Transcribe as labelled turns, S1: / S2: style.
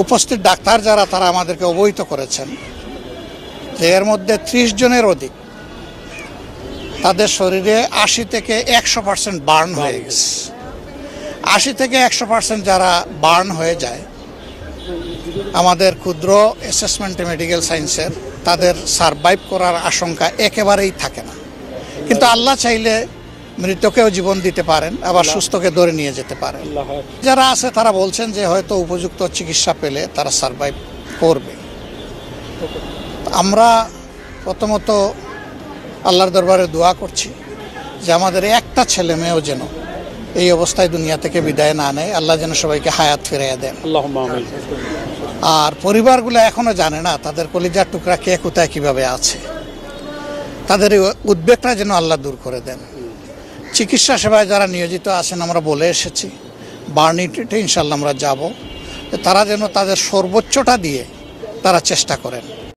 S1: উপস্থিত ডাক্তার যারা তারা আমাদেরকে অবহিত করেছেন যে এর মধ্যে 30 জনের অধিক তাদের শরীরে 80 থেকে 100% বার্ন হয়ে গেছে। 80 থেকে 100% যারা বার্ন হয়ে যায় আমাদের ক্ষুদ্র অ্যাসেসমেন্টে মেডিকেল সায়েন্সের তাদের সারভাইভ করার আশঙ্কা একেবারেই থাকে না। কিন্তু আল্লাহ চাইলে মৃতকেও জীবন দিতে পারেন, আবার সুস্থকে ধরে নিয়ে যেতে পারেন। যারা আছে তারা বলছেন যে হয়তো উপযুক্ত চিকিৎসা পেলে তারা সারভাইভ করবে। আমরা প্রথমত আল্লাহর দরবারে দোয়া করছি যে আমাদের একটা ছেলে মেয়েও যেন এই অবস্থায় দুনিয়া থেকে বিদায় না নেয়, আল্লাহ যেন সবাইকে হায়াত ফিরিয়ে দেন। আর পরিবারগুলো এখনো জানে না তাদের কলিজার টুকরা কে কোথায় কিভাবে আছে, তাদের এই উদ্বেগটা যেন আল্লাহ দূর করে দেন। চিকিৎসা সেবায় যারা নিয়োজিত আছেন আমরা বলে এসেছি, বার্নিটিতে ইনশাল্লাহ আমরা যাব, তারা যেন তাদের সর্বোচ্চটা দিয়ে তারা চেষ্টা করেন।